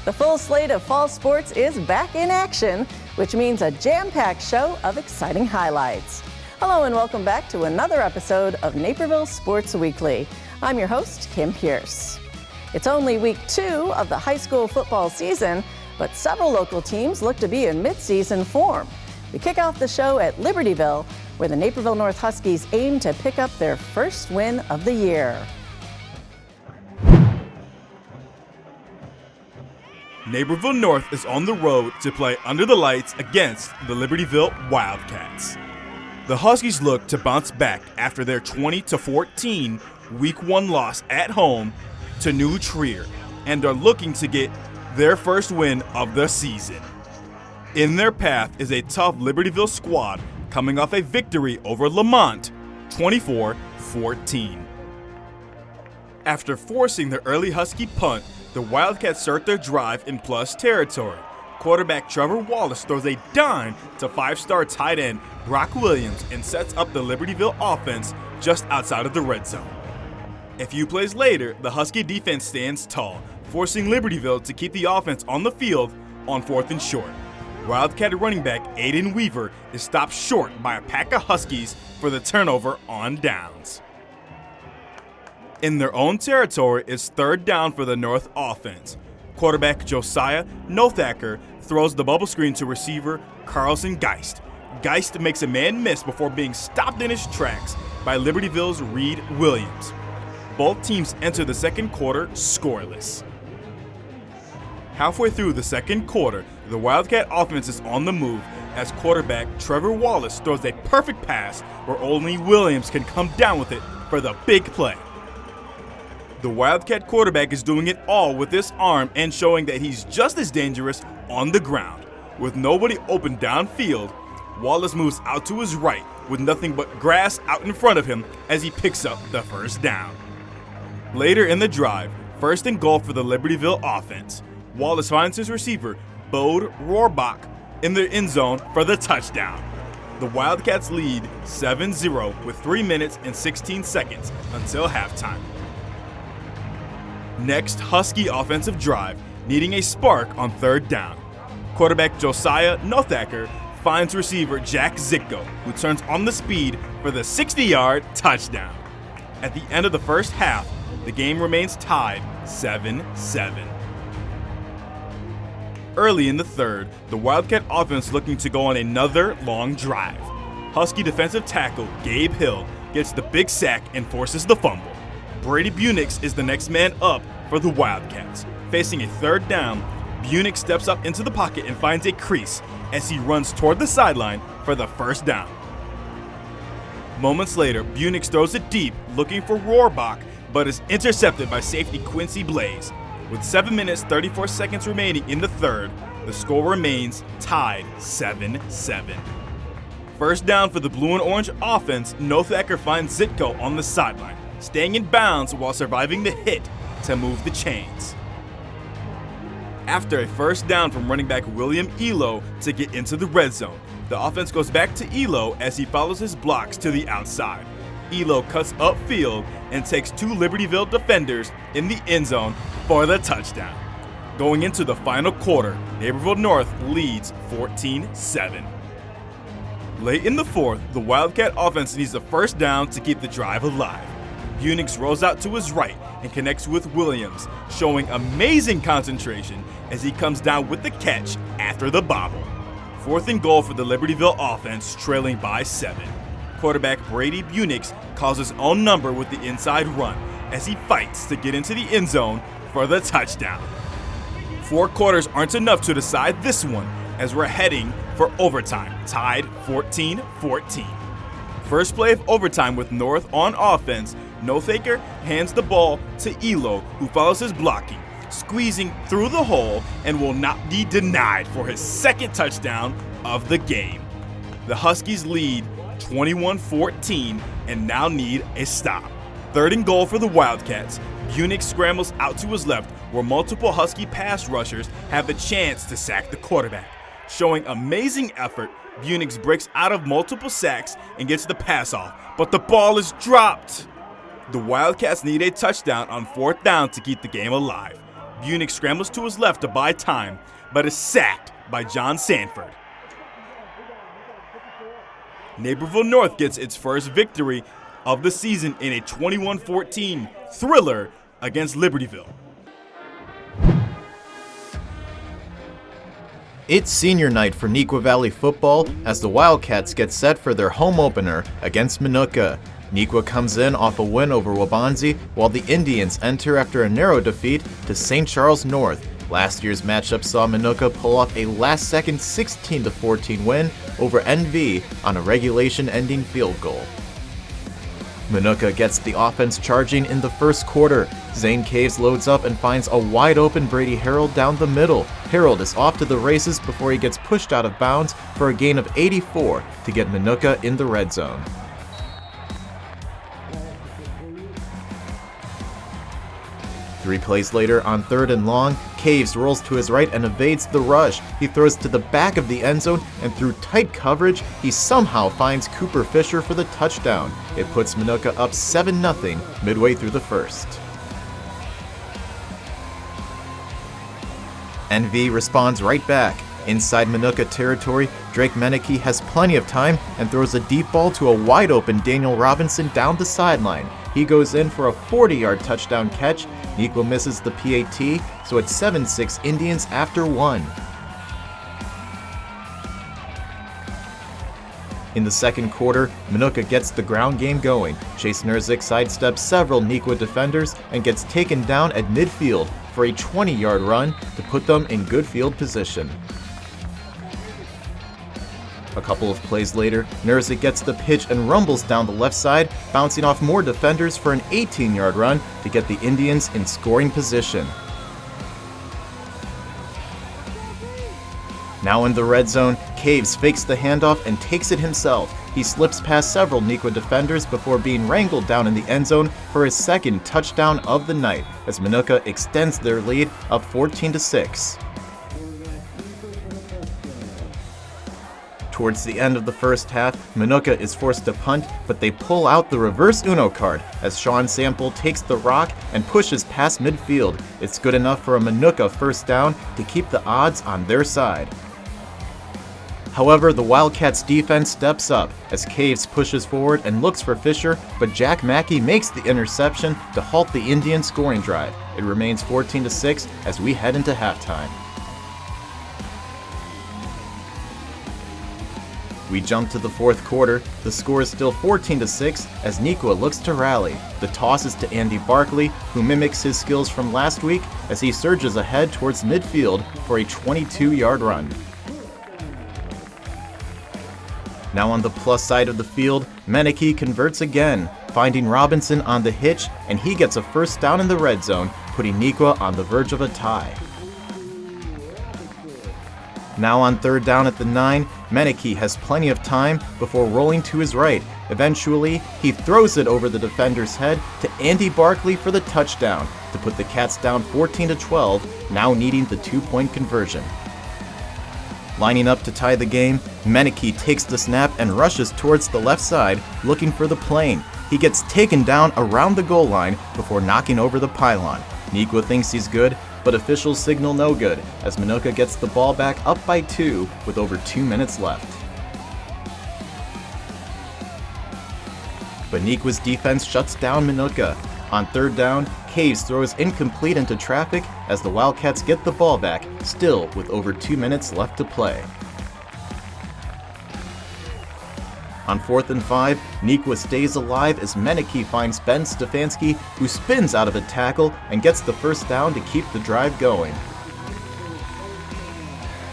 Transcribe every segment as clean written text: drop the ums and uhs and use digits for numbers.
The full slate of fall sports is back in action, which means a jam-packed show of exciting highlights. Hello and welcome back to another episode of Naperville Sports Weekly. I'm your host, Kim Pierce. It's only week 2 of the high school football season, but several local teams look to be in mid-season form. We kick off the show at Libertyville, where the Naperville North Huskies aim to pick up their first win of the year. Naperville North is on the road to play under the lights against the Libertyville Wildcats. The Huskies look to bounce back after their 20-14 Week 1 loss at home to New Trier and are looking to get their first win of the season. In their path is a tough Libertyville squad coming off a victory over Lamont 24-14. After forcing the early Husky punt, the Wildcats start their drive in plus territory. Quarterback Trevor Wallace throws a dime to 5-star tight end Brock Williams and sets up the Libertyville offense just outside of the red zone. A few plays later, the Husky defense stands tall, forcing Libertyville to keep the offense on the field on 4th and short. Wildcat running back Aiden Weaver is stopped short by a pack of Huskies for the turnover on downs. In their own territory, it's 3rd down for the North offense. Quarterback Josiah Nothacker throws the bubble screen to receiver Carlson Geist. Geist makes a man miss before being stopped in his tracks by Libertyville's Reed Williams. Both teams enter the second quarter scoreless. Halfway through the second quarter, the Wildcat offense is on the move as quarterback Trevor Wallace throws a perfect pass where only Williams can come down with it for the big play. The Wildcat quarterback is doing it all with his arm and showing that he's just as dangerous on the ground. With nobody open downfield, Wallace moves out to his right with nothing but grass out in front of him as he picks up the first down. Later in the drive, 1st and goal for the Libertyville offense. Wallace finds his receiver, Bode Rohrbach, in the end zone for the touchdown. The Wildcats lead 7-0 with 3 minutes and 16 seconds until halftime. Next, Husky offensive drive, needing a spark on 3rd down. Quarterback Josiah Nothacker finds receiver Jack Zitko, who turns on the speed for the 60-yard touchdown. At the end of the first half, the game remains tied 7-7. Early in the third, the Wildcat offense looking to go on another long drive. Husky defensive tackle Gabe Hill gets the big sack and forces the fumble. Brady Bunix is the next man up for the Wildcats. Facing a 3rd down, Bunix steps up into the pocket and finds a crease as he runs toward the sideline for the 1st down. Moments later, Bunix throws it deep looking for Rohrbach, but is intercepted by safety Quincy Blaze. With 7 minutes 34 seconds remaining in the third, the score remains tied 7-7. 1st down for the blue and orange offense, Nothacker finds Zitko on the sideline, staying in bounds while surviving the hit to move the chains. After a 1st down from running back William Elo to get into the red zone, the offense goes back to Elo as he follows his blocks to the outside. Elo cuts upfield and takes 2 Libertyville defenders in the end zone for the touchdown. Going into the final quarter, Naperville North leads 14-7. Late in the 4th, the Wildcat offense needs a 1st down to keep the drive alive. Bunix rolls out to his right and connects with Williams, showing amazing concentration as he comes down with the catch after the bobble. 4th and goal for the Libertyville offense, trailing by 7. Quarterback Brady Bunix calls his own number with the inside run as he fights to get into the end zone for the touchdown. 4 quarters aren't enough to decide this one as we're heading for overtime, tied 14-14. First play of overtime with North on offense, Nothacker hands the ball to Elo, who follows his blocking, squeezing through the hole and will not be denied for his 2nd touchdown of the game. The Huskies lead 21-14 and now need a stop. 3rd and goal for the Wildcats. Bunix scrambles out to his left where multiple Husky pass rushers have the chance to sack the quarterback. Showing amazing effort, Bunix breaks out of multiple sacks and gets the pass off, but the ball is dropped. The Wildcats need a touchdown on 4th down to keep the game alive. Buenick scrambles to his left to buy time, but is sacked by John Sanford. Naperville North gets its first victory of the season in a 21-14 thriller against Libertyville. It's senior night for Neuqua Valley football as the Wildcats get set for their home opener against Minooka. Neuqua comes in off a win over Waubonsie, while the Indians enter after a narrow defeat to St. Charles North. Last year's matchup saw Minooka pull off a last-second 16-14 win over NV on a regulation-ending field goal. Minooka gets the offense charging in the first quarter. Zane Caves loads up and finds a wide-open Brady Harold down the middle. Harold is off to the races before he gets pushed out of bounds for a gain of 84 to get Minooka in the red zone. Three plays later, on 3rd and long, Caves rolls to his right and evades the rush. He throws to the back of the end zone, and through tight coverage, he somehow finds Cooper Fisher for the touchdown. It puts Minooka up 7-0 midway through the first. NV responds right back. Inside Minooka territory, Drake Meneke has plenty of time and throws a deep ball to a wide-open Daniel Robinson down the sideline. He goes in for a 40-yard touchdown catch. Neuqua misses the PAT, so it's 7-6 Indians after 1. In the second quarter, Minooka gets the ground game going. Chase Nerzik sidesteps several Neuqua defenders and gets taken down at midfield for a 20-yard run to put them in good field position. A couple of plays later, Nerzik gets the pitch and rumbles down the left side, bouncing off more defenders for an 18-yard run to get the Indians in scoring position. Now in the red zone, Caves fakes the handoff and takes it himself. He slips past several Neuqua defenders before being wrangled down in the end zone for his second touchdown of the night, as Minooka extends their lead up 14-6. Towards the end of the first half, Minooka is forced to punt, but they pull out the reverse Uno card as Sean Sample takes the rock and pushes past midfield. It's good enough for a Minooka first down to keep the odds on their side. However, the Wildcats defense steps up as Caves pushes forward and looks for Fisher, but Jack Mackey makes the interception to halt the Indian scoring drive. It remains 14-6 as we head into halftime. We jump to the fourth quarter. The score is still 14-6 as Neuqua looks to rally. The toss is to Andy Barkley, who mimics his skills from last week as he surges ahead towards midfield for a 22-yard run. Now on the plus side of the field, Meneke converts again, finding Robinson on the hitch, and he gets a first down in the red zone, putting Neuqua on the verge of a tie. Now on 3rd down at the 9, Meneke has plenty of time before rolling to his right. Eventually, he throws it over the defender's head to Andy Barkley for the touchdown to put the Cats down 14-12, now needing the 2-point conversion. Lining up to tie the game, Meneke takes the snap and rushes towards the left side, looking for the plane. He gets taken down around the goal line before knocking over the pylon. Neuqua thinks he's good, but officials signal no good as Minooka gets the ball back up by 2 with over 2 minutes left. But Neuqua's defense shuts down Minooka. On 3rd down, Caves throws incomplete into traffic as the Wildcats get the ball back, still with over 2 minutes left to play. On 4th and 5, Neuqua stays alive as Meneke finds Ben Stefanski, who spins out of a tackle and gets the first down to keep the drive going.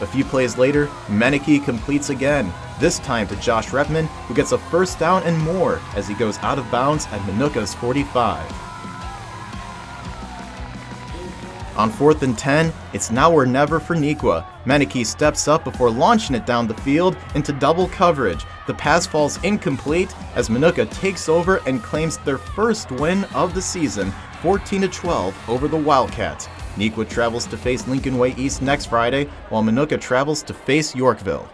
A few plays later, Meneke completes again, this time to Josh Repman, who gets a first down and more as he goes out of bounds at Minooka's 45. On 4th and 10, it's now or never for Neuqua. Meneke steps up before launching it down the field into double coverage. The pass falls incomplete as Minooka takes over and claims their first win of the season, 14-12 over the Wildcats. Neuqua travels to face Lincoln Way East next Friday, while Minooka travels to face Yorkville.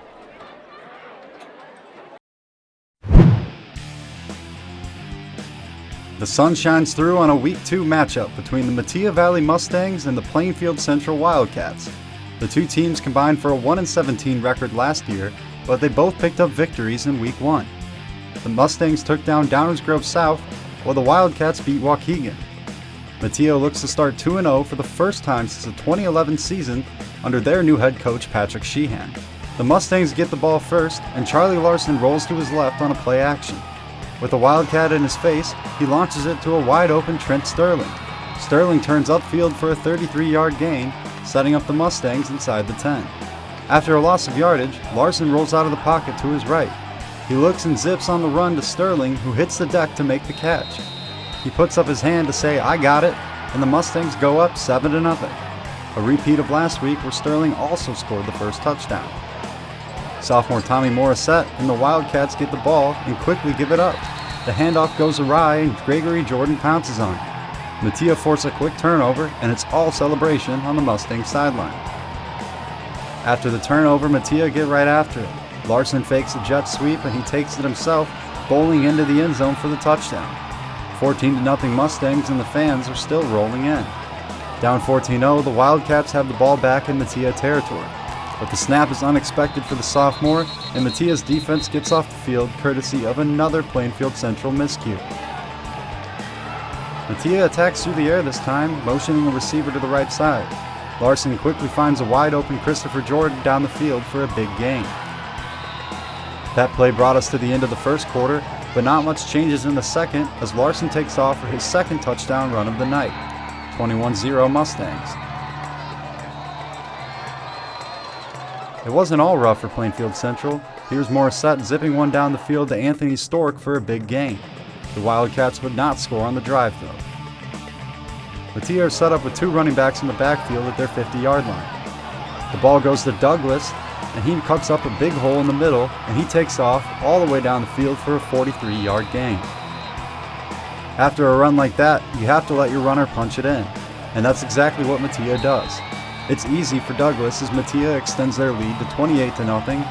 The sun shines through on a Week 2 matchup between the Metea Valley Mustangs and the Plainfield Central Wildcats. The two teams combined for a 1-17 record last year, but they both picked up victories in Week 1. The Mustangs took down Downers Grove South, while the Wildcats beat Waukegan. Metea looks to start 2-0 for the first time since the 2011 season under their new head coach Patrick Sheehan. The Mustangs get the ball first, and Charlie Larson rolls to his left on a play action. With a Wildcat in his face, he launches it to a wide-open Trent Sterling. Sterling turns upfield for a 33-yard gain, setting up the Mustangs inside the 10. After a loss of yardage, Larson rolls out of the pocket to his right. He looks and zips on the run to Sterling, who hits the deck to make the catch. He puts up his hand to say, "I got it," and the Mustangs go up 7-0. A repeat of last week where Sterling also scored the first touchdown. Sophomore Tommy Morissette and the Wildcats get the ball and quickly give it up. The handoff goes awry and Gregory Jordan pounces on it. Metea forces a quick turnover, and it's all celebration on the Mustang sideline. After the turnover, Metea get right after it. Larson fakes a jet sweep and he takes it himself, bowling into the end zone for the touchdown. 14-0 Mustangs and the fans are still rolling in. Down 14-0, the Wildcats have the ball back in Metea territory. But the snap is unexpected for the sophomore, and Metea's defense gets off the field courtesy of another Plainfield Central miscue. Metea attacks through the air this time, motioning the receiver to the right side. Larson quickly finds a wide-open Christopher Jordan down the field for a big gain. That play brought us to the end of the first quarter, but not much changes in the second as Larson takes off for his second touchdown run of the night. 21-0 Mustangs. It wasn't all rough for Plainfield Central. Here's Morissette zipping one down the field to Anthony Stork for a big gain. The Wildcats would not score on the drive though. Metea are set up with two running backs in the backfield at their 50-yard line. The ball goes to Douglas, and he cuts up a big hole in the middle, and he takes off all the way down the field for a 43-yard gain. After a run like that, you have to let your runner punch it in, and that's exactly what Metea does. It's easy for Douglas as Metea extends their lead to 28-0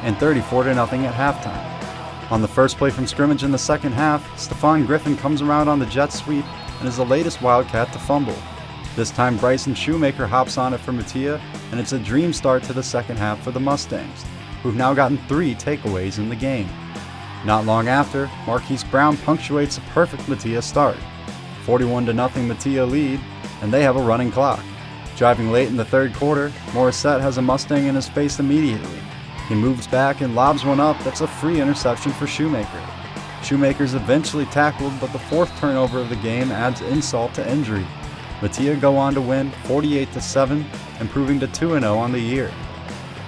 and 34-0 at halftime. On the first play from scrimmage in the second half, Stephon Griffin comes around on the jet sweep and is the latest Wildcat to fumble. This time Bryson Shoemaker hops on it for Metea, and it's a dream start to the second half for the Mustangs, who've now gotten 3 takeaways in the game. Not long after, Marquise Brown punctuates a perfect Metea start. 41-0 Metea lead, and they have a running clock. Driving late in the third quarter, Morissette has a Mustang in his face immediately. He moves back and lobs one up that's a free interception for Shoemaker. Shoemaker's eventually tackled, but the fourth turnover of the game adds insult to injury. Metea go on to win 48-7, improving to 2-0 on the year.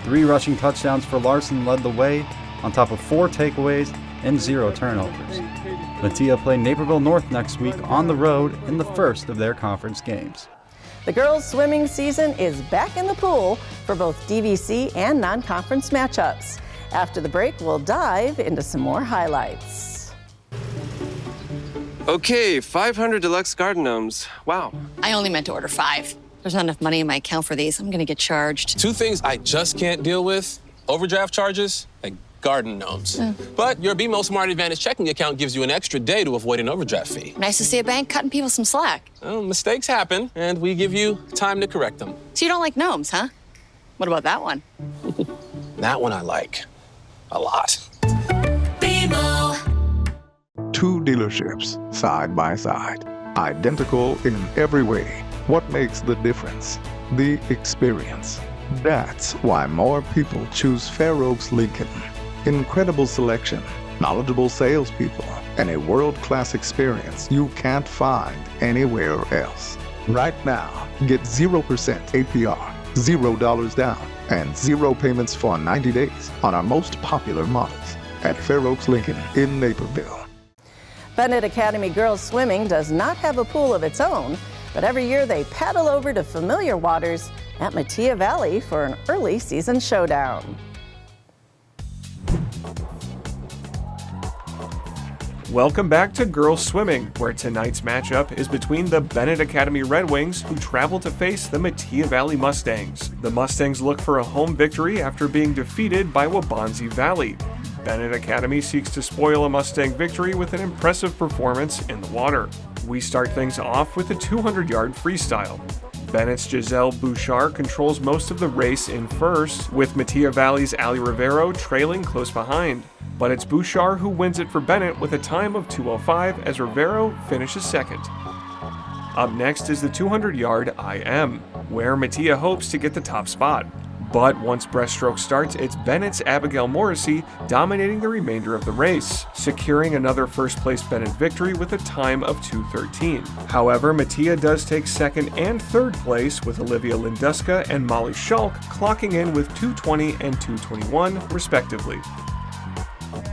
3 rushing touchdowns for Larson led the way, on top of 4 takeaways and 0 turnovers. Metea play Naperville North next week on the road in the first of their conference games. The girls' swimming season is back in the pool for both DVC and non-conference matchups. After the break, we'll dive into some more highlights. Okay, 500 deluxe garden gnomes. Wow. I only meant to order 5. There's not enough money in my account for these. I'm gonna get charged. 2 things I just can't deal with: overdraft charges and garden gnomes. But your BMO Smart Advantage checking account gives you an extra day to avoid an overdraft fee. Nice to see a bank cutting people some slack. Well, mistakes happen, and we give you time to correct them. So you don't like gnomes, huh? What about that one? That one I like a lot. Two dealerships side by side, identical in every way. What makes the difference? The experience. That's why more people choose Fair Oaks Lincoln. Incredible selection, knowledgeable salespeople, and a world-class experience you can't find anywhere else. Right now, get 0% APR, $0 down, and 0 payments for 90 days on our most popular models at Fair Oaks Lincoln in Naperville. Bennett Academy Girls Swimming does not have a pool of its own, but every year they paddle over to familiar waters at Metea Valley for an early season showdown. Welcome back to Girls Swimming, where tonight's matchup is between the Bennett Academy Red Wings, who travel to face the Metea Valley Mustangs. The Mustangs look for a home victory after being defeated by Waubonsie Valley. Bennett Academy seeks to spoil a Mustang victory with an impressive performance in the water. We start things off with a 200-yard freestyle. Bennett's Giselle Bouchard controls most of the race in first, with Matia Valley's Ali Rivero trailing close behind. But it's Bouchard who wins it for Bennett with a time of 2:05 as Rivero finishes second. Up next is the 200-yard IM, where Matia hopes to get the top spot. But once breaststroke starts, it's Bennett's Abigail Morrissey dominating the remainder of the race, securing another first-place Bennett victory with a time of 2:13. However, Matia does take second and third place, with Olivia Linduska and Molly Schulk clocking in with 2:20 and 2:21, respectively.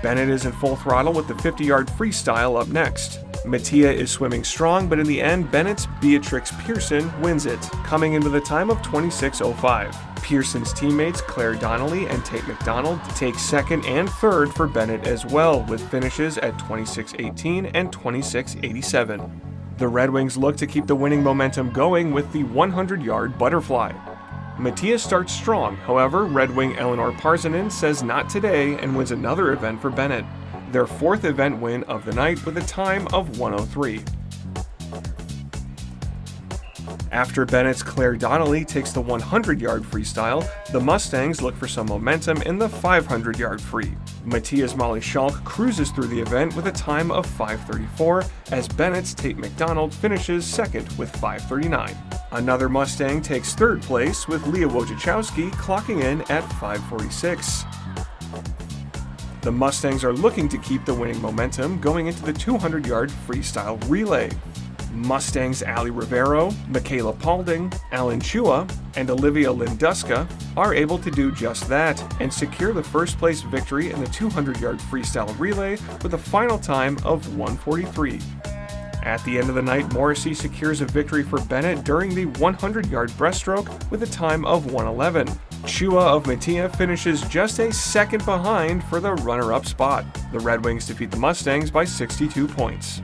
Bennett is in full throttle with the 50-yard freestyle up next. Matia is swimming strong, but in the end, Bennett's Beatrix Pearson wins it, coming in with a time of 26:05. Pearson's teammates Claire Donnelly and Tate McDonald take second and third for Bennett as well, with finishes at 26:18 and 26:87. The Red Wings look to keep the winning momentum going with the 100-yard butterfly. Matia starts strong, however, Red Wing Eleanor Parzanen says not today and wins another event for Bennett, their fourth event win of the night with a time of 1:03. After Bennett's Claire Donnelly takes the 100-yard freestyle, the Mustangs look for some momentum in the 500-yard free. Matia's Molly Schulk cruises through the event with a time of 5:34, as Bennett's Tate McDonald finishes second with 5:39. Another Mustang takes third place, with Leah Wojciechowski clocking in at 5:46. The Mustangs are looking to keep the winning momentum going into the 200-yard freestyle relay. Mustangs Ali Rivero, Michaela Paulding, Alan Chua, and Olivia Linduska are able to do just that and secure the first place victory in the 200-yard freestyle relay with a final time of 1:43. At the end of the night, Morrissey secures a victory for Bennett during the 100-yard breaststroke with a time of 1:11. Chua of Matia finishes just a second behind for the runner-up spot. The Red Wings defeat the Mustangs by 62 points.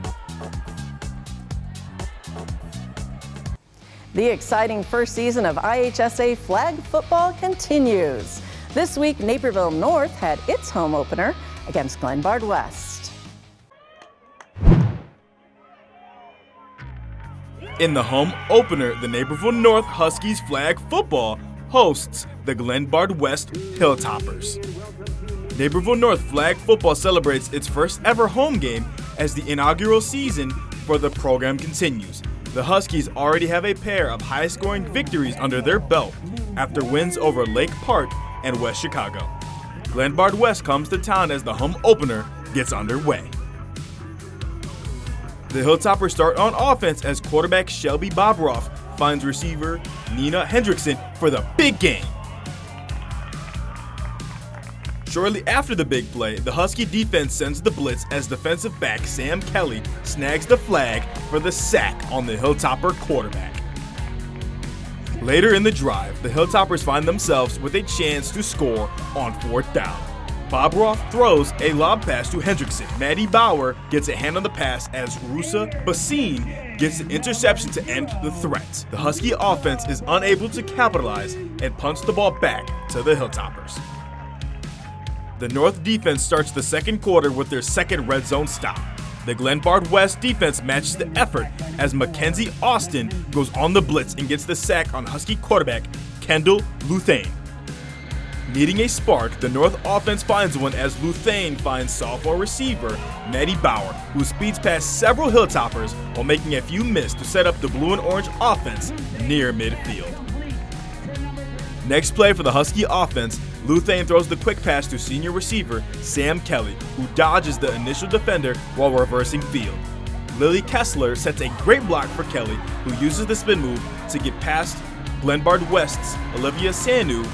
The exciting first season of IHSA flag football continues. This week, Naperville North had its home opener against Glenbard West. In the home opener, the Naperville North Huskies flag football hosts the Glenbard West Hilltoppers. Naperville North flag football celebrates its first ever home game as the inaugural season for the program continues. The Huskies already have a pair of high-scoring victories under their belt after wins over Lake Park and West Chicago. Glenbard West comes to town as the home opener gets underway. The Hilltoppers start on offense as quarterback Shelby Bobroff finds receiver Nina Hendrickson for the big game. Shortly after the big play, the Husky defense sends the blitz as defensive back Sam Kelly snags the flag for the sack on the Hilltopper quarterback. Later in the drive, the Hilltoppers find themselves with a chance to score on 4th down. Bobroff throws a lob pass to Hendrickson. Maddie Bauer gets a hand on the pass as Rusa Basine gets the interception to end the threat. The Husky offense is unable to capitalize and punts the ball back to the Hilltoppers. The North defense starts the second quarter with their second red zone stop. The Glenbard West defense matches the effort as Mackenzie Austin goes on the blitz and gets the sack on Husky quarterback Kendall Luthane. Needing a spark, the North offense finds one as Luthane finds sophomore receiver Maddie Bauer, who speeds past several Hilltoppers while making a few misses to set up the blue and orange offense near midfield. Next play for the Husky offense, Luthane throws the quick pass to senior receiver Sam Kelly, who dodges the initial defender while reversing field. Lily Kessler sets a great block for Kelly, who uses the spin move to get past Glenbard West's Olivia Sanu.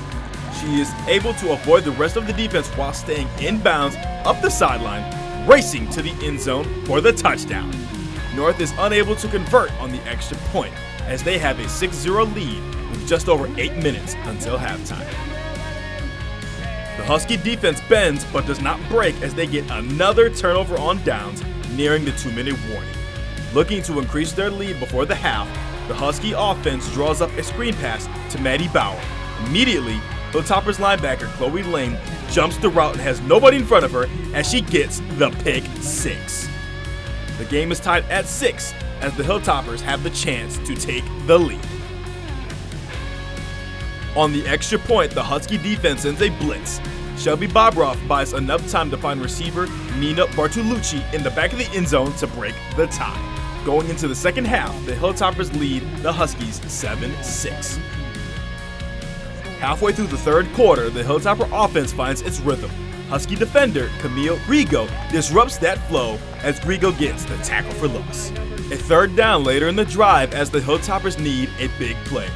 She is able to avoid the rest of the defense while staying inbounds up the sideline, racing to the end zone for the touchdown. North is unable to convert on the extra point as they have a 6-0 lead with just over 8 minutes until halftime. The Husky defense bends but does not break as they get another turnover on downs nearing the 2-minute warning. Looking to increase their lead before the half, the Husky offense draws up a screen pass to Maddie Bauer. Immediately, Hilltoppers linebacker Chloe Lane jumps the route and has nobody in front of her as she gets the pick 6. The game is tied at 6 as the Hilltoppers have the chance to take the lead. On the extra point, the Husky defense sends a blitz. Shelby Bobroff buys enough time to find receiver Mina Bartolucci in the back of the end zone to break the tie. Going into the second half, the Hilltoppers lead the Huskies 7-6. Halfway through the third quarter, the Hilltopper offense finds its rhythm. Husky defender Camille Grigo disrupts that flow as Grigo gets the tackle for loss. A third down later in the drive as the Hilltoppers need a big play.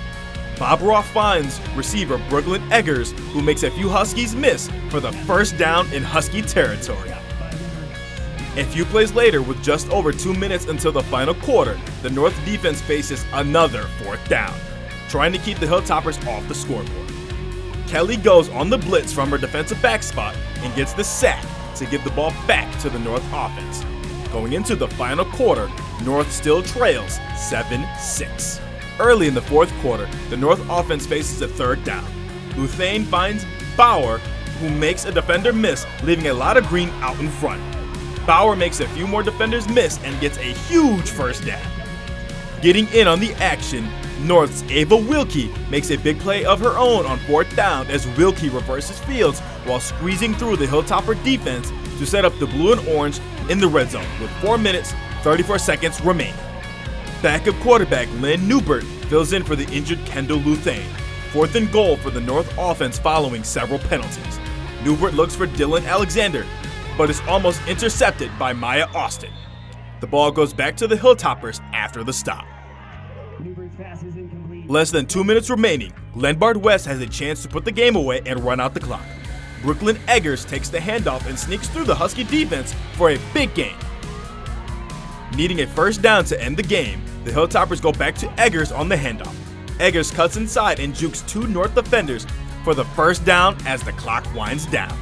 Bob Roth finds receiver Brooklyn Eggers, who makes a few Huskies miss for the first down in Husky territory. A few plays later, with just over 2 minutes until the final quarter, the North defense faces another fourth down, trying to keep the Hilltoppers off the scoreboard. Kelly goes on the blitz from her defensive back spot and gets the sack to give the ball back to the North offense. Going into the final quarter, North still trails 7-6. Early in the fourth quarter, the North offense faces a third down. Luthane finds Bauer, who makes a defender miss, leaving a lot of green out in front. Bauer makes a few more defenders miss and gets a huge first down. Getting in on the action, North's Ava Wilkie makes a big play of her own on fourth down as Wilkie reverses fields while squeezing through the Hilltopper defense to set up the blue and orange in the red zone with 4 minutes, 34 seconds remaining. Backup quarterback Lynn Newbert fills in for the injured Kendall Luthane. 4th and goal for the North offense following several penalties. Newbert looks for Dylan Alexander, but is almost intercepted by Maya Austin. The ball goes back to the Hilltoppers after the stop. Less than 2 minutes remaining, Glenbard West has a chance to put the game away and run out the clock. Brooklyn Eggers takes the handoff and sneaks through the Husky defense for a big gain. Needing a first down to end the game, the Hilltoppers go back to Eggers on the handoff. Eggers cuts inside and jukes 2 North defenders for the first down as the clock winds down.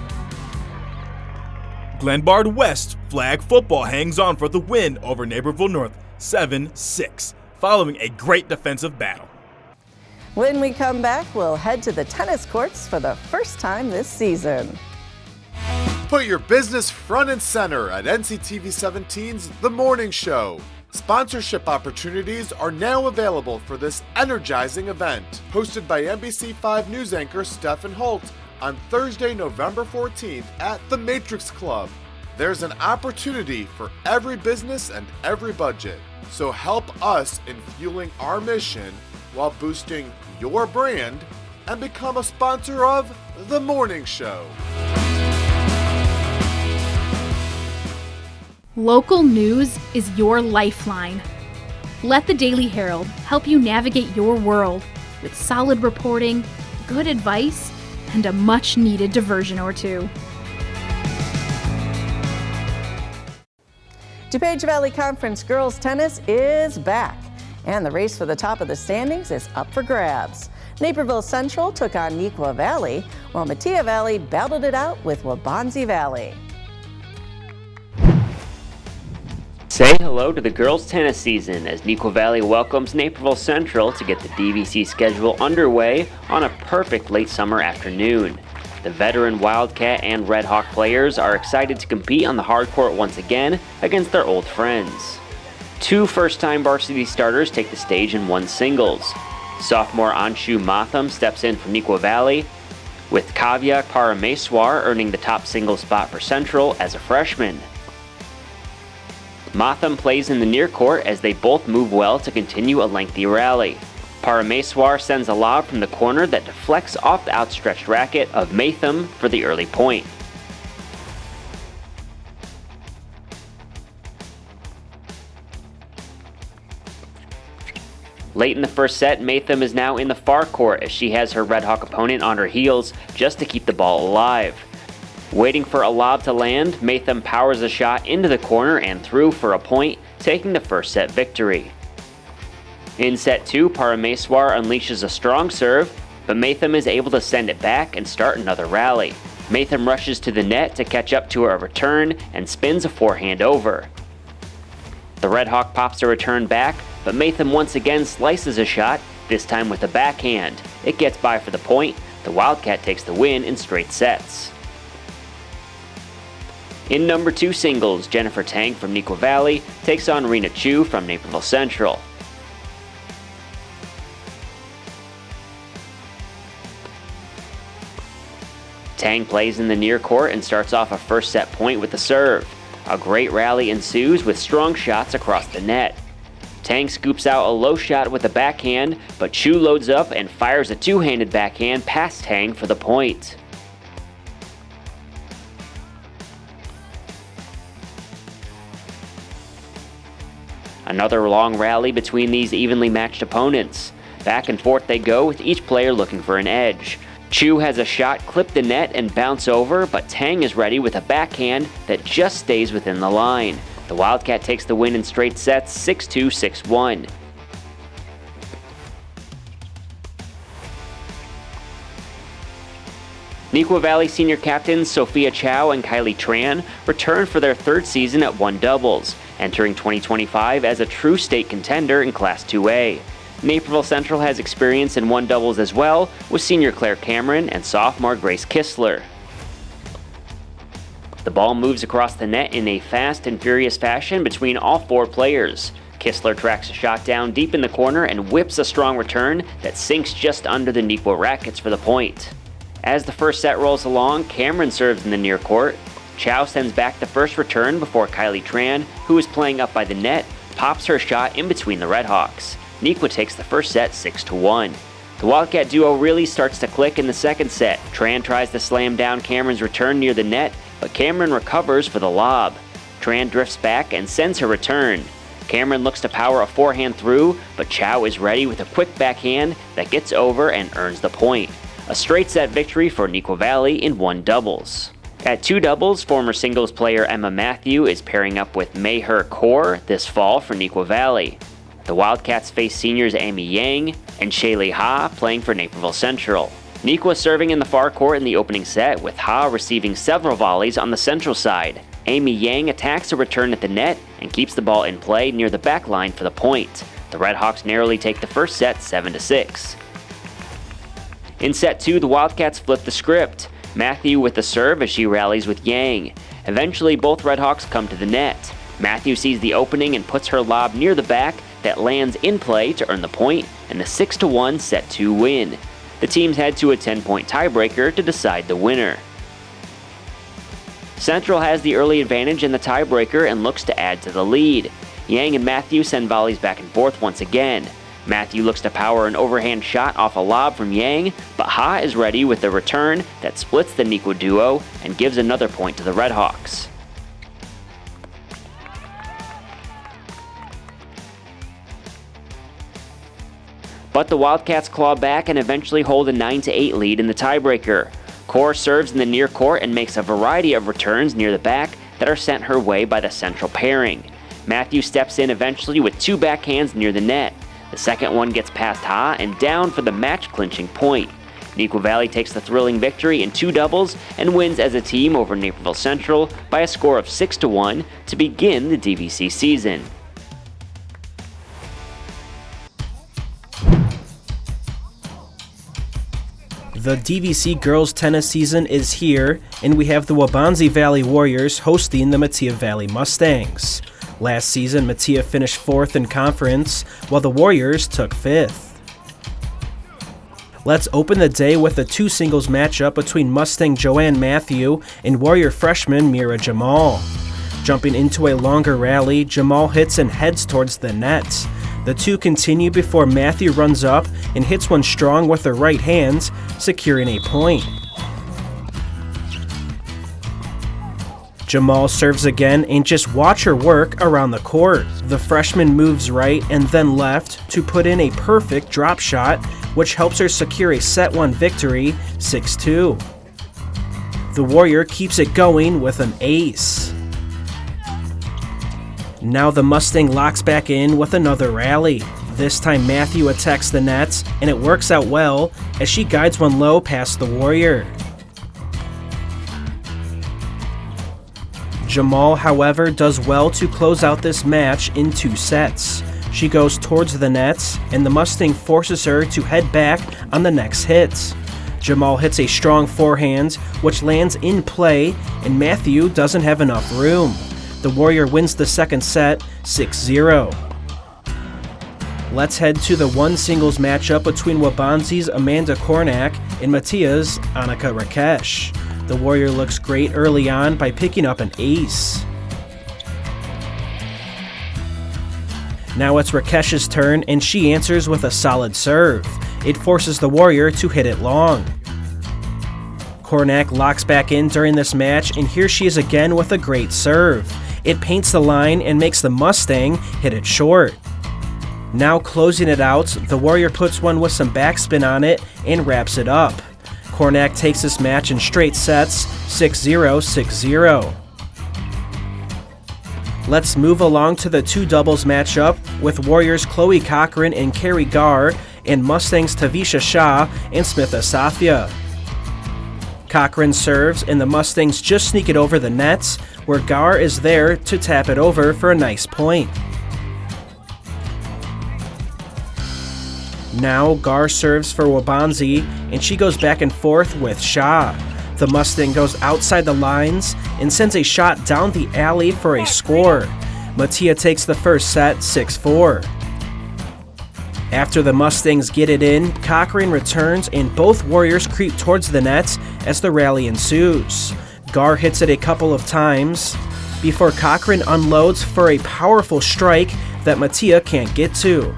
Glenbard West flag football hangs on for the win over Naperville North 7-6, following a great defensive battle. When we come back, we'll head to the tennis courts for the first time this season. Put your business front and center at NCTV 17's The Morning Show. Sponsorship opportunities are now available for this energizing event, hosted by NBC5 News anchor Stephen Holt on Thursday, November 14th at the Matrix Club. There's an opportunity for every business and every budget, so help us in fueling our mission while boosting your brand and become a sponsor of The Morning Show. Local news is your lifeline. Let the Daily Herald help you navigate your world with solid reporting, good advice, and a much-needed diversion or two. DuPage Valley Conference girls tennis is back, and the race for the top of the standings is up for grabs. Naperville Central took on Neuqua Valley, while Metea Valley battled it out with Waubonsie Valley. Say hello to the girls' tennis season as Neuqua Valley welcomes Naperville Central to get the DVC schedule underway on a perfect late summer afternoon. The veteran Wildcat and Red Hawk players are excited to compete on the hard court once again against their old friends. 2 first-time varsity starters take the stage in one singles. Sophomore Anshu Matham steps in for Neuqua Valley, with Kavya Parameswar earning the top singles spot for Central as a freshman. Matham plays in the near court as they both move well to continue a lengthy rally. Parameswar sends a lob from the corner that deflects off the outstretched racket of Matham for the early point. Late in the first set, Matham is now in the far court as she has her Red Hawk opponent on her heels just to keep the ball alive. Waiting for a lob to land, Matham powers a shot into the corner and through for a point, taking the first set victory. In set 2, Parameswar unleashes a strong serve, but Matham is able to send it back and start another rally. Matham rushes to the net to catch up to a return and spins a forehand over. The Red Hawk pops a return back, but Matham once again slices a shot, this time with a backhand. It gets by for the point. The Wildcat takes the win in straight sets. In number 2 singles, Jennifer Tang from Neuqua Valley takes on Rena Chu from Naperville Central. Tang plays in the near court and starts off a first set point with the serve. A great rally ensues with strong shots across the net. Tang scoops out a low shot with a backhand, but Chu loads up and fires a two-handed backhand past Tang for the point. Another long rally between these evenly matched opponents. Back and forth they go, with each player looking for an edge. Chu has a shot clip the net and bounce over, but Tang is ready with a backhand that just stays within the line. The Wildcat takes the win in straight sets, 6-2, 6-1. Neuqua Valley senior captains Sophia Chow and Kylie Tran return for their third season at One Doubles, entering 2025 as a true state contender in Class 2A. Naperville Central has experience in One Doubles as well, with senior Claire Cameron and sophomore Grace Kistler. The ball moves across the net in a fast and furious fashion between all 4 players. Kistler tracks a shot down deep in the corner and whips a strong return that sinks just under the Neuqua rackets for the point. As the first set rolls along, Cameron serves in the near court. Chow sends back the first return before Kylie Tran, who is playing up by the net, pops her shot in between the Redhawks. Neuqua takes the first set 6-1. The Wildcat duo really starts to click in the second set. Tran tries to slam down Cameron's return near the net, but Cameron recovers for the lob. Tran drifts back and sends her return. Cameron looks to power a forehand through, but Chow is ready with a quick backhand that gets over and earns the point. A straight set victory for Neuqua Valley in One Doubles. At Two Doubles, former singles player Emma Matthew is pairing up with Mayher Kaur this fall for Neuqua Valley. The Wildcats face seniors Amy Yang and Shaylee Ha playing for Naperville Central. Neuqua serving in the far court in the opening set, with Ha receiving several volleys on the central side. Amy Yang attacks a return at the net and keeps the ball in play near the back line for the point. The Redhawks narrowly take the first set 7-6. In set 2, the Wildcats flip the script. Matthew with the serve as she rallies with Yang. Eventually, both Redhawks come to the net. Matthew sees the opening and puts her lob near the back that lands in play to earn the point, and the 6-1 set 2 win. The teams head to a 10-point tiebreaker to decide the winner. Central has the early advantage in the tiebreaker and looks to add to the lead. Yang and Matthew send volleys back and forth once again. Matthew looks to power an overhand shot off a lob from Yang, but Ha is ready with a return that splits the Neuqua duo and gives another point to the Redhawks. But the Wildcats claw back and eventually hold a 9-8 lead in the tiebreaker. Kaur serves in the near court and makes a variety of returns near the back that are sent her way by the central pairing. Matthew steps in eventually with 2 backhands near the net. The second one gets past Ha and down for the match-clinching point. Neuqua Valley takes the thrilling victory in 2 doubles and wins as a team over Naperville Central by a score of 6-1 to begin the DVC season. The DVC girls tennis season is here, and we have the Waubonsie Valley Warriors hosting the Metea Valley Mustangs. Last season, Metea finished 4th in conference, while the Warriors took 5th. Let's open the day with a 2 singles matchup between Mustang Joanne Matthew and Warrior freshman Mira Jamal. Jumping into a longer rally, Jamal hits and heads towards the net. The two continue before Matthew runs up and hits one strong with her right hand, securing a point. Jamal serves again, and just watch her work around the court. The freshman moves right and then left to put in a perfect drop shot, which helps her secure a set 1 victory, 6-2. The Warrior keeps it going with an ace. Now the Mustang locks back in with another rally. This time Matthew attacks the nets, and it works out well as she guides one low past the Warrior. Jamal, however, does well to close out this match in 2 sets. She goes towards the nets, and the Mustang forces her to head back on the next hit. Jamal hits a strong forehand, which lands in play, and Matthew doesn't have enough room. The Warrior wins the second set, 6-0. Let's head to the one singles matchup between Waubonsee's Amanda Kornak and Matia's Annika Rakesh. The Warrior looks great early on by picking up an ace. Now it's Rakesh's turn, and she answers with a solid serve. It forces the Warrior to hit it long. Kornak locks back in during this match, and here she is again with a great serve. It paints the line and makes the Mustang hit it short. Now closing it out, the Warrior puts one with some backspin on it and wraps it up. Kornak takes this match in straight sets, 6-0, 6-0. Let's move along to the two doubles matchup with Warriors Chloe Cochran and Carrie Garr and Mustangs Tavisha Shah and Smith Asafia. Cochran serves and the Mustangs just sneak it over the nets, where Garr is there to tap it over for a nice point. Now Garr serves for Waubonsee, and she goes back and forth with Shah. The Mustang goes outside the lines and sends a shot down the alley for a score. Mattia takes the first set, 6-4. After the Mustangs get it in, Cochran returns and both Warriors creep towards the net as the rally ensues. Garr hits it a couple of times before Cochran unloads for a powerful strike that Mattia can't get to.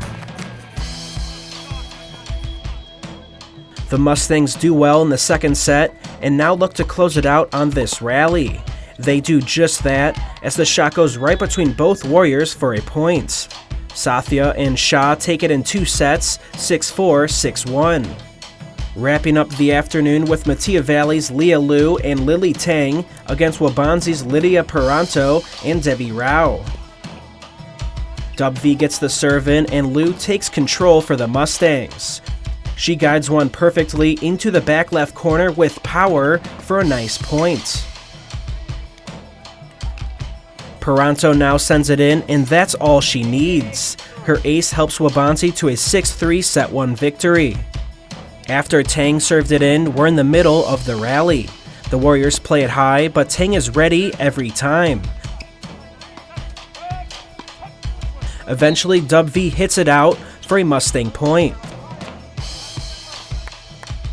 The Mustangs do well in the second set and now look to close it out on this rally. They do just that as the shot goes right between both Warriors for a point. Sathya and Shah take it in two sets, 6-4, 6-1. Wrapping up the afternoon with Mattia Valley's Leah Liu and Lily Tang against Waubonsee's Lydia Peranto and Devi Rao. Dub V gets the serve in and Liu takes control for the Mustangs. She guides one perfectly into the back left corner with power for a nice point. Peranto now sends it in, and that's all she needs. Her ace helps Waubonsee to a 6-3 set 1 victory. After Tang served it in, we're in the middle of the rally. The Warriors play it high, but Tang is ready every time. Eventually, Dub V hits it out for a Mustang point.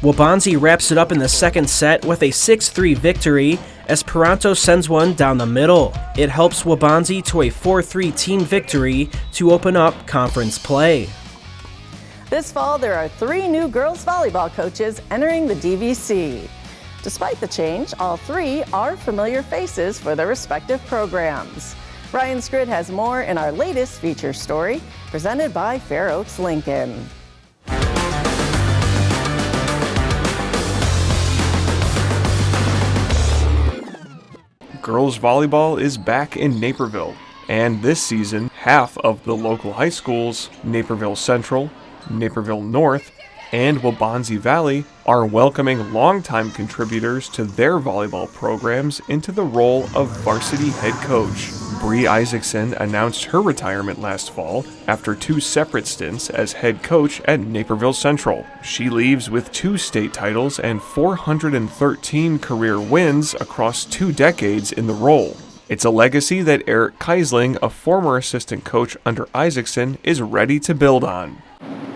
Waubonsee wraps it up in the second set with a 6-3 victory as Peranto sends one down the middle. It helps Waubonsee to a 4-3 team victory to open up conference play. This fall, there are 3 new girls volleyball coaches entering the DVC. Despite the change, all 3 are familiar faces for their respective programs. Ryan Scrid has more in our latest feature story, presented by Fair Oaks Lincoln. Girls volleyball is back in Naperville, and this season, half of the local high schools, Naperville Central, Naperville North, and Waubonsee Valley, are welcoming longtime contributors to their volleyball programs into the role of varsity head coach. Bree Isaacson announced her retirement last fall after 2 separate stints as head coach at Naperville Central. She leaves with 2 state titles and 413 career wins across 2 decades in the role. It's a legacy that Eric Keisling, a former assistant coach under Isaacson, is ready to build on.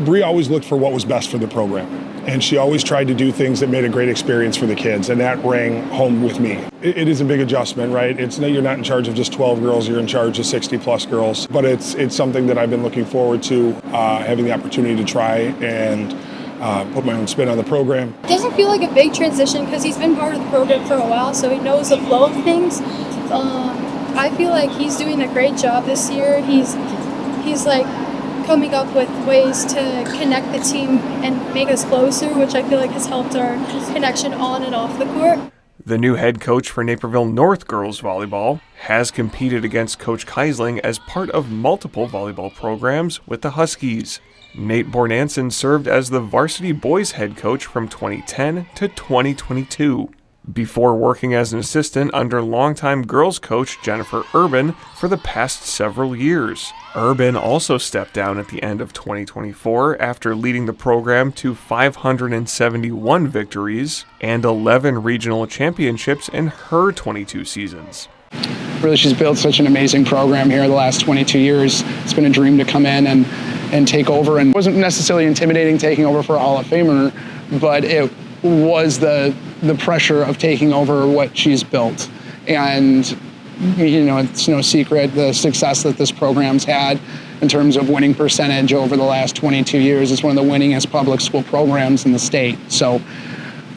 Bree always looked for what was best for the program, and she always tried to do things that made a great experience for the kids, and that rang home with me. It is a big adjustment, right? You're not in charge of just 12 girls, you're in charge of 60-plus girls, but it's something that I've been looking forward to, having the opportunity to try and put my own spin on the program. It doesn't feel like a big transition because he's been part of the program for a while, so he knows the flow of things. I feel like he's doing a great job this year. He's like coming up with ways to connect the team and make us closer, which I feel like has helped our connection on and off the court. The new head coach for Naperville North girls volleyball has competed against Coach Keisling as part of multiple volleyball programs with the Huskies. Nate Bornanson served as the varsity boys head coach from 2010 to 2022. before working as an assistant under longtime girls coach Jennifer Urban for the past several years. Urban also stepped down at the end of 2024 after leading the program to 571 victories and 11 regional championships in her 22 seasons. Really, she's built such an amazing program here the last 22 years. It's been a dream to come in and take over, and it wasn't necessarily intimidating taking over for a Hall of Famer, but it was the pressure of taking over what she's built. And it's no secret the success that this program's had in terms of winning percentage over the last 22 years. It's one of the winningest public school programs in the state. So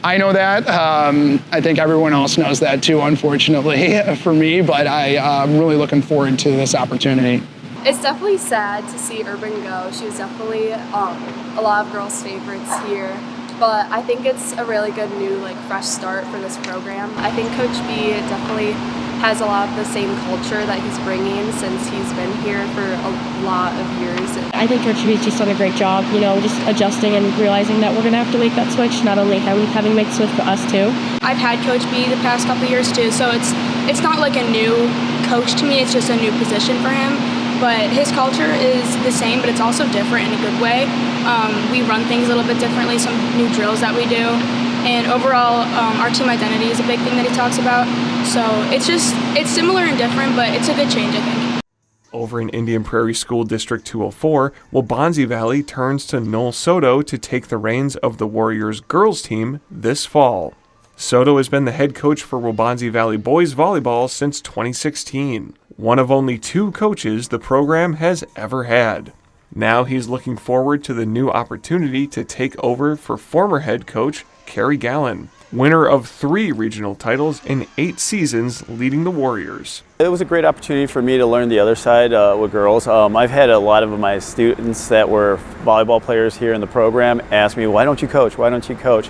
I know that. I think everyone else knows that too, unfortunately, for me, but I'm really looking forward to this opportunity. It's definitely sad to see Urban go. She was definitely a lot of girls' favorites here. But I think it's a really good new, fresh start for this program. I think Coach B definitely has a lot of the same culture that he's bringing since he's been here for a lot of years. I think Coach B's just done a great job, just adjusting and realizing that we're going to have to make that switch, not only having to make the switch for us too. I've had Coach B the past couple years too, so it's not like a new coach to me, it's just a new position for him. But his culture is the same, but it's also different in a good way. We run things a little bit differently, some new drills that we do. And overall, our team identity is a big thing that he talks about. So it's similar and different, but it's a good change, I think. Over in Indian Prairie School District 204, Waubonsie Valley turns to Noel Soto to take the reins of the Warriors girls team this fall. Soto has been the head coach for Waubonsie Valley boys volleyball since 2016, one of only 2 coaches the program has ever had. Now he's looking forward to the new opportunity to take over for former head coach Carrie Gallen, winner of 3 regional titles in 8 seasons leading the Warriors. It was a great opportunity for me to learn the other side with girls. I've had a lot of my students that were volleyball players here in the program ask me, why don't you coach? Why don't you coach?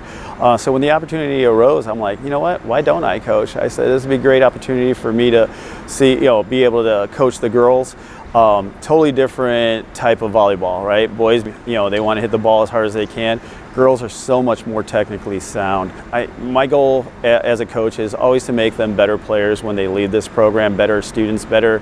So when the opportunity arose, I'm like, you know what? Why don't I coach? I said, this would be a great opportunity for me to see, be able to coach the girls. Totally different type of volleyball, right? Boys, they want to hit the ball as hard as they can. Girls are so much more technically sound. My goal as a coach is always to make them better players when they leave this program, better students, better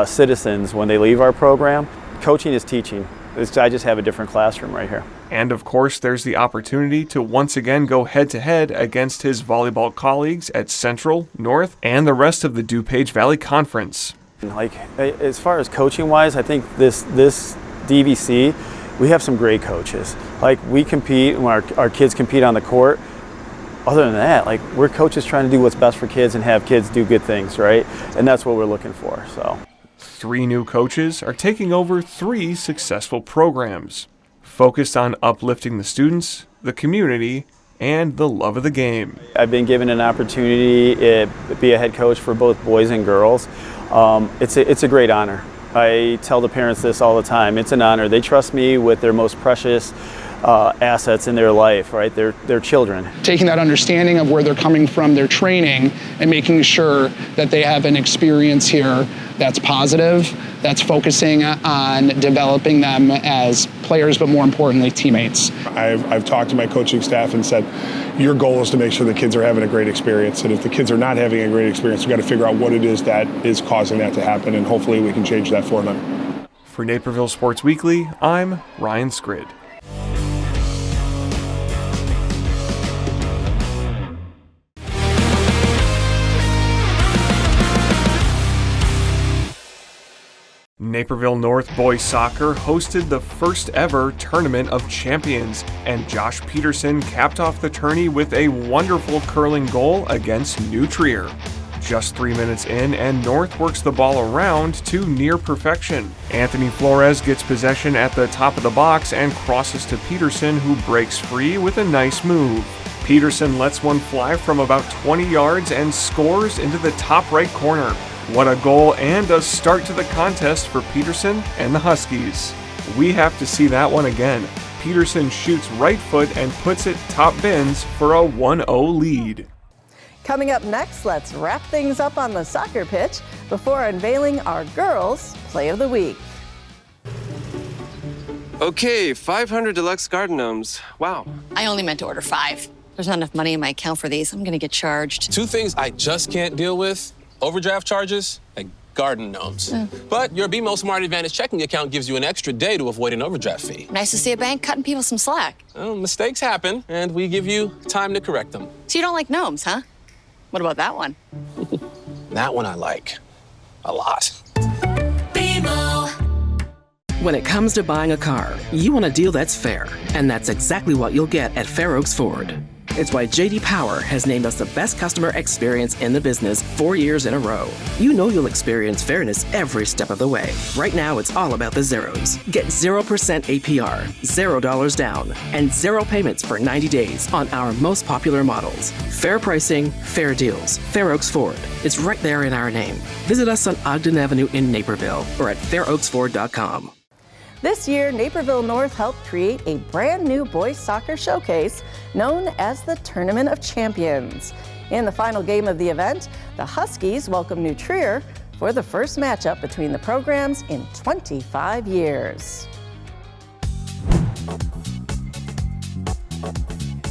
citizens when they leave our program. Coaching is teaching. I just have a different classroom right here. And of course, there's the opportunity to once again go head-to-head against his volleyball colleagues at Central, North, and the rest of the DuPage Valley Conference. As far as coaching-wise, I think this DVC, we have some great coaches. We compete, when our kids compete on the court. Other than that, we're coaches trying to do what's best for kids and have kids do good things, right? And that's what we're looking for, so. 3 new coaches are taking over 3 successful programs, focused on uplifting the students, the community, and the love of the game. I've been given an opportunity to be a head coach for both boys and girls. It's a great honor. I tell the parents this all the time. It's an honor. They trust me with their most precious assets in their life, right? Their children. Taking that understanding of where they're coming from, their training, and making sure that they have an experience here that's positive, that's focusing on developing them as players, but more importantly, teammates. I've talked to my coaching staff and said, your goal is to make sure the kids are having a great experience. And if the kids are not having a great experience, we've got to figure out what it is that is causing that to happen, and hopefully we can change that for them. For Naperville Sports Weekly, I'm Ryan Scrid. Naperville North boys soccer hosted the first ever Tournament of Champions, and Josh Peterson capped off the tourney with a wonderful curling goal against New Trier. Just 3 minutes in, and North works the ball around to near perfection. Anthony Flores gets possession at the top of the box and crosses to Peterson, who breaks free with a nice move. Peterson lets one fly from about 20 yards and scores into the top right corner. What a goal and a start to the contest for Peterson and the Huskies. We have to see that one again. Peterson shoots right foot and puts it top bins for a 1-0 lead. Coming up next, let's wrap things up on the soccer pitch before unveiling our girls' play of the week. Okay, 500 deluxe garden gnomes. Wow. I only meant to order 5. There's not enough money in my account for these. I'm going to get charged. Two things I just can't deal with: overdraft charges and garden gnomes. But your BMO Smart Advantage checking account gives you an extra day to avoid an overdraft fee. Nice to see a bank cutting people some slack. Well, mistakes happen, and we give you time to correct them. So you don't like gnomes, huh? What about that one? That one I like a lot. When it comes to buying a car, you want a deal that's fair, and that's exactly what you'll get at Fair Oaks Ford. It's why J.D. Power has named us the best customer experience in the business 4 years in a row. You know you'll experience fairness every step of the way. Right now, it's all about the zeros. Get 0% APR, $0 down, and 0 payments for 90 days on our most popular models. Fair pricing, fair deals. Fair Oaks Ford. It's right there in our name. Visit us on Ogden Avenue in Naperville or at fairoaksford.com. This year, Naperville North helped create a brand new boys soccer showcase known as the Tournament of Champions. In the final game of the event, the Huskies welcomed New Trier for the first matchup between the programs in 25 years.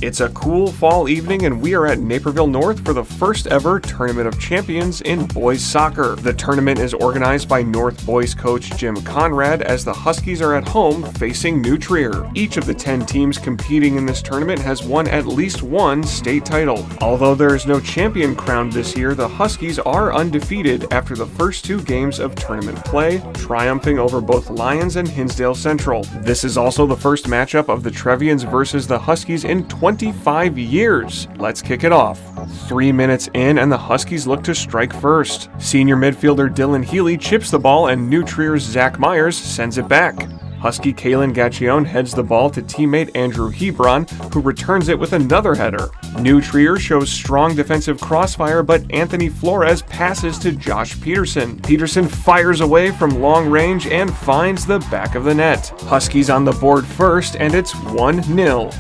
It's a cool fall evening and we are at Naperville North for the first ever Tournament of Champions in boys soccer. The tournament is organized by North boys coach Jim Conrad as the Huskies are at home facing New Trier. Each of the 10 teams competing in this tournament has won at least one state title. Although there is no champion crowned this year, the Huskies are undefeated after the first 2 games of tournament play, triumphing over both Lions and Hinsdale Central. This is also the first matchup of the Trevians versus the Huskies in 25 years. Let's kick it off. 3 minutes in and the Huskies look to strike first. Senior midfielder Dylan Healy chips the ball and New Trier's Zach Myers sends it back. Husky Kalen Gacchione heads the ball to teammate Andrew Hebron, who returns it with another header. New Trier shows strong defensive crossfire, but Anthony Flores passes to Josh Peterson. Peterson fires away from long range and finds the back of the net. Huskies on the board first, and it's 1-0.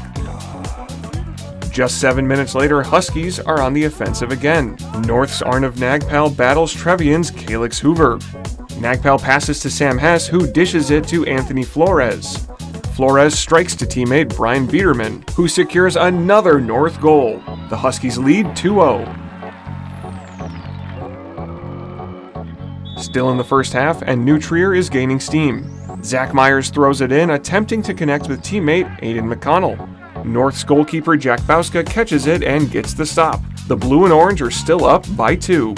Just 7 minutes later, Huskies are on the offensive again. North's Arnav Nagpal battles Trevian's Calix Hoover. Nagpal passes to Sam Hess, who dishes it to Anthony Flores. Flores strikes to teammate Brian Biederman, who secures another North goal. The Huskies lead 2-0. Still in the first half, and New Trier is gaining steam. Zach Myers throws it in, attempting to connect with teammate Aiden McConnell. North's goalkeeper Jack Bauska catches it and gets the stop. The blue and orange are still up by 2.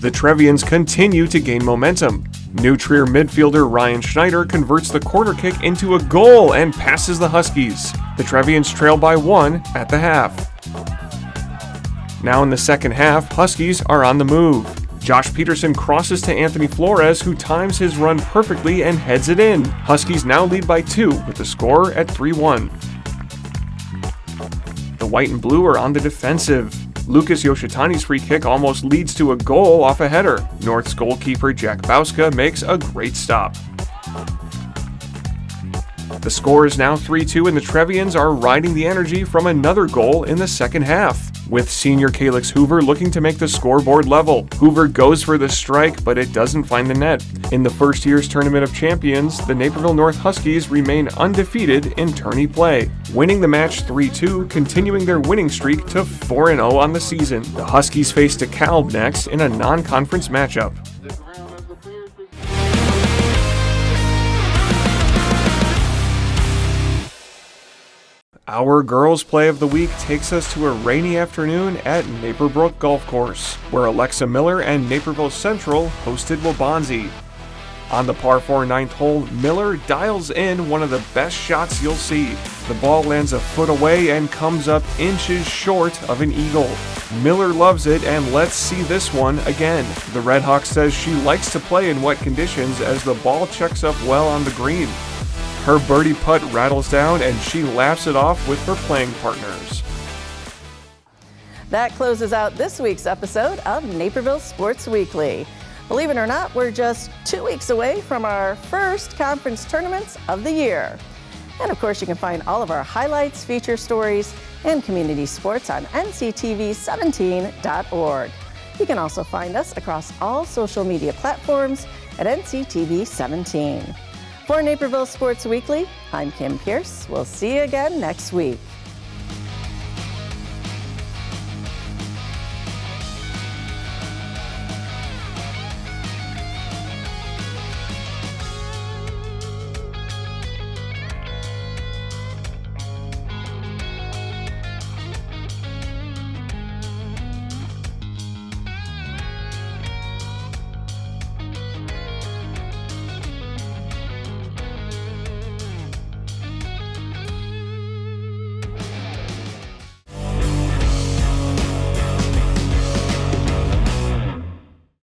The Trevians continue to gain momentum. New Trier midfielder Ryan Schneider converts the corner kick into a goal and passes the Huskies. The Trevians trail by 1 at the half. Now in the second half, Huskies are on the move. Josh Peterson crosses to Anthony Flores, who times his run perfectly and heads it in. Huskies now lead by 2 with the score at 3-1. The white and blue are on the defensive. Lucas Yoshitani's free kick almost leads to a goal off a header. North's goalkeeper Jack Bauska makes a great stop. The score is now 3-2 and the Trevians are riding the energy from another goal in the second half, with senior Calix Hoover looking to make the scoreboard level. Hoover goes for the strike, but it doesn't find the net. In the first year's Tournament of Champions, the Naperville North Huskies remain undefeated in tourney play, winning the match 3-2, continuing their winning streak to 4-0 on the season. The Huskies face DeKalb next in a non-conference matchup. Our girls' play of the week takes us to a rainy afternoon at Naperbrook Golf Course, where Alexa Miller and Naperville Central hosted Waubonsie. On the par 4 ninth hole, Miller dials in one of the best shots you'll see. The ball lands a foot away and comes up inches short of an eagle. Miller loves it, and let's see this one again. The Red Hawk says she likes to play in wet conditions as the ball checks up well on the green. Her birdie putt rattles down and she laughs it off with her playing partners. That closes out this week's episode of Naperville Sports Weekly. Believe it or not, we're just 2 weeks away from our first conference tournaments of the year. And of course, you can find all of our highlights, feature stories, and community sports on nctv17.org. You can also find us across all social media platforms at NCTV17. For Naperville Sports Weekly, I'm Kim Pierce. We'll see you again next week.